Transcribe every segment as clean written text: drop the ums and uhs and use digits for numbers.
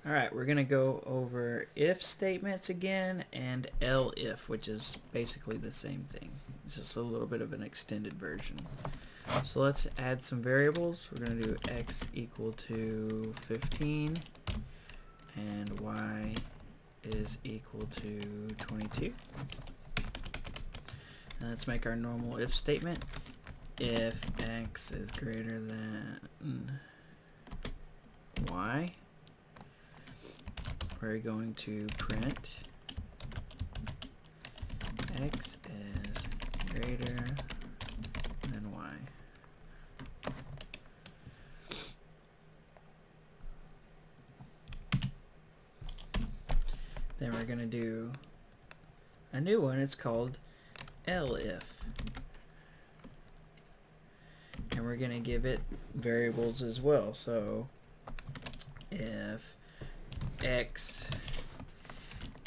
Alright, we're going to go over if statements again and elif, which is basically the same thing. It's just a little bit of an extended version. So let's add some variables. We're going to do x equal to 15 and y is equal to 22. Now let's make our normal if statement. If x is greater than y, we're going to print x is greater than y. Then we're going to do a new one. It's called elif. And we're going to give it variables as well. So if x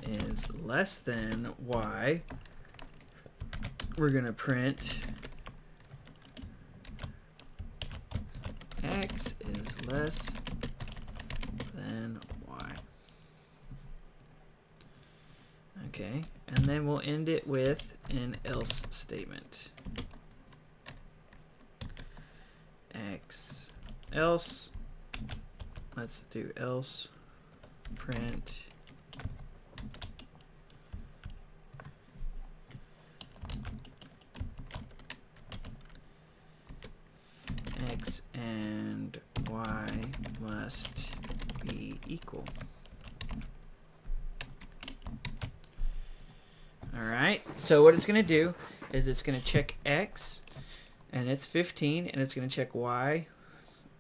is less than y, we're going to print x is less than y. Okay, and then we'll end it with an else statement. X else, let's do else print x and y must be equal. Alright, so what it's going to do is it's going to check x, and it's 15, and it's going to check y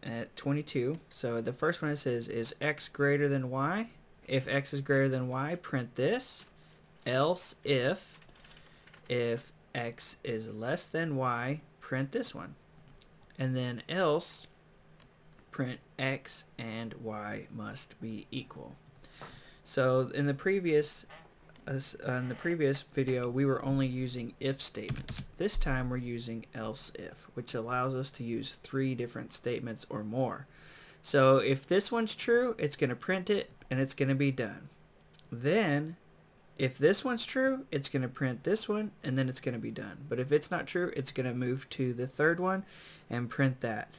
at 22. So the first one it says, is x greater than y? If x is greater than y, print this. Else if x is less than y, print this one. And then else, print x and y must be equal. So in the previous video, we were only using if statements. This time we're using else if, which allows us to use 3 different statements or more. So if this one's true, it's going to print it and it's going to be done. Then if this one's true, it's going to print this one and then it's going to be done. But if it's not true, it's going to move to the third one and print that,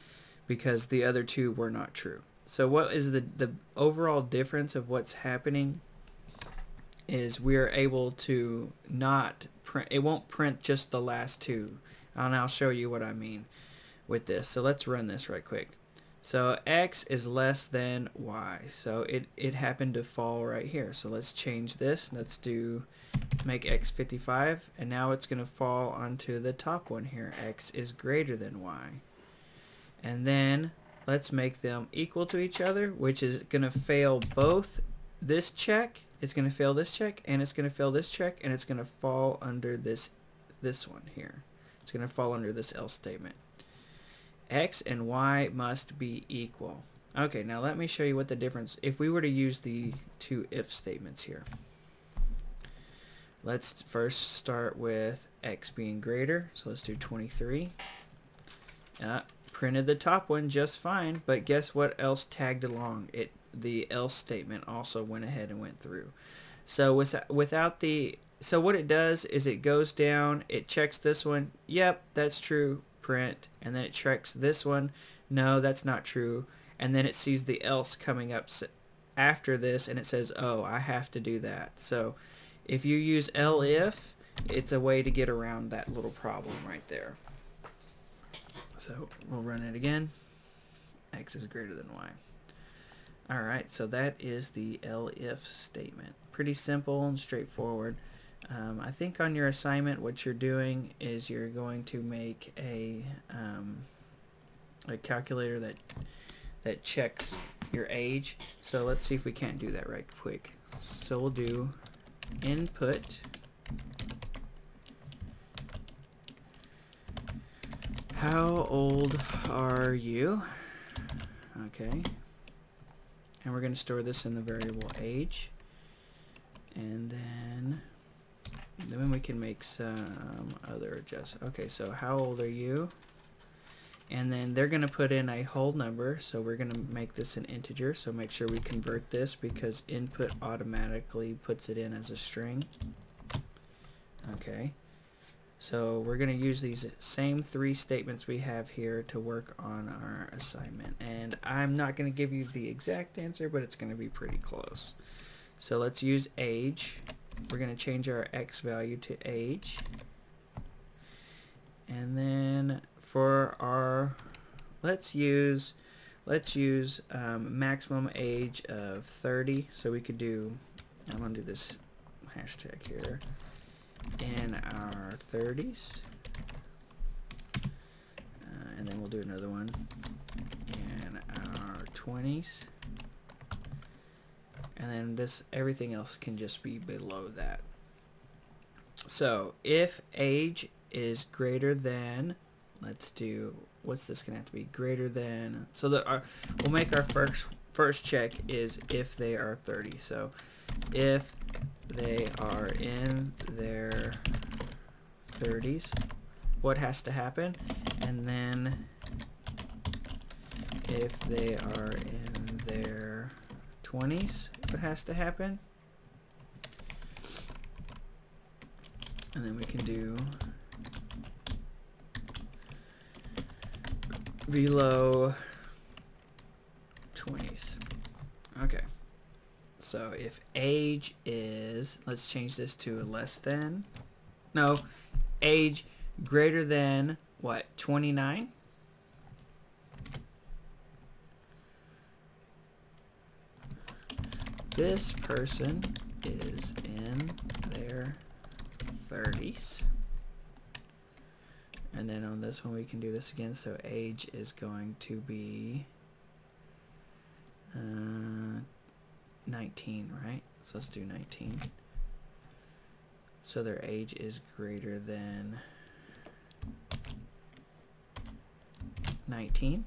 because the other 2 were not true. So what is the overall difference of what's happening is we're able to not print, it won't print just the last 2, and I'll show you what I mean with this. So let's run this right quick. So x is less than y, so it happened to fall right here. So let's change this. Let's make x 55, and now it's going to fall onto the top one here. X is greater than y. And then let's make them equal to each other, which is going to fail both this check. It's going to fail this check, and it's going to fail this check, and it's going to fall under this one here. It's going to fall under this else statement. X and y must be equal. Okay, now let me show you what the difference, if we were to use the 2 if statements here. Let's first start with x being greater, so let's do 23. Printed the top one just fine, but guess what else tagged along? The else statement also went ahead and went through. So so what it does is it goes down, it checks this one, yep, that's true, print, and then it checks this one, no, that's not true, and then it sees the else coming up after this, and it says, oh, I have to do that. So if you use elif, it's a way to get around that little problem right there. So we'll run it again. X is greater than y. Alright, so that is the elif statement. Pretty simple and straightforward. I think on your assignment what you're doing is you're going to make a calculator that checks your age. So let's see if we can't do that right quick. So we'll do input how old are you? Okay. And we're going to store this in the variable age. And then we can make some other adjustments. Okay, so how old are you? and then they're going to put in a whole number, so we're going to make this an integer, so make sure we convert this because input automatically puts it in as a string. Okay, so we're going to use these same 3 statements we have here to work on our assignment, and I'm not going to give you the exact answer, but it's going to be pretty close. So let's use age. We're going to change our x value to age, and then for our let's use maximum age of 30. So we could do, I'm going to do this hashtag here, in our 30s, and then we'll do another one in our 20s, and then this, everything else can just be below that. So if age is greater than, let's do, what's this gonna have to be, greater than, so we'll make our first check is if they are 30. So if they are in their 30s, what has to happen? And then if they are in their 20s, what has to happen? And then we can do below 20s. Okay. So if age is, let's change this to less than, no, age greater than what, 29? This person is in their 30s. And then on this one we can do this again. So age is going to be 19, right? So let's do 19. So their age is greater than 19.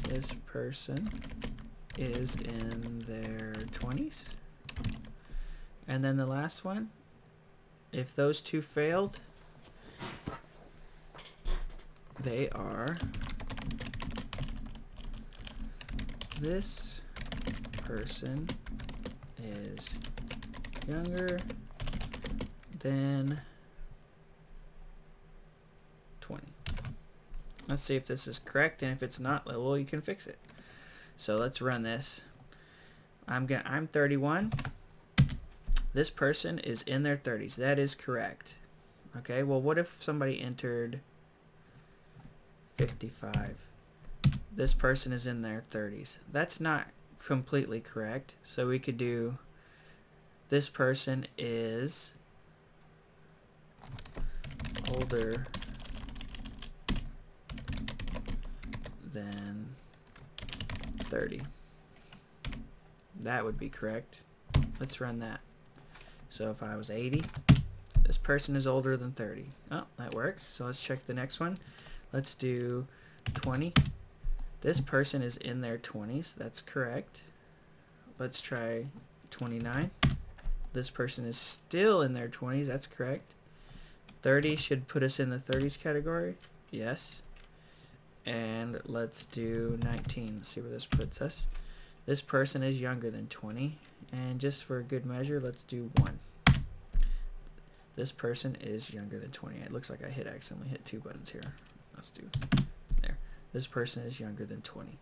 This person is in their 20s. And then the last one, if those two failed, they are, this person is younger than 20. Let's see if this is correct, and if it's not, well, you can fix it. So let's run this. I'm 31. This person is in their 30s. That is correct. Okay, well, what if somebody entered 55? This person is in their 30s. That's not completely correct. So we could do, this person is older than 30. That would be correct. Let's run that. So if I was 80, this person is older than 30. Oh, that works. So let's check the next one. Let's do 20. This person is in their 20s. That's correct. Let's try 29. This person is still in their 20s. That's correct. 30 should put us in the 30s category. Yes. And let's do 19. Let's see where this puts us. This person is younger than 20. And just for good measure, let's do 1. This person is younger than 20. It looks like I accidentally hit 2 buttons here. Let's do there. This person is younger than 20.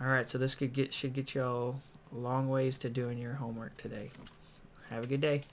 Alright, so this should get y'all a long ways to doing your homework today. Have a good day.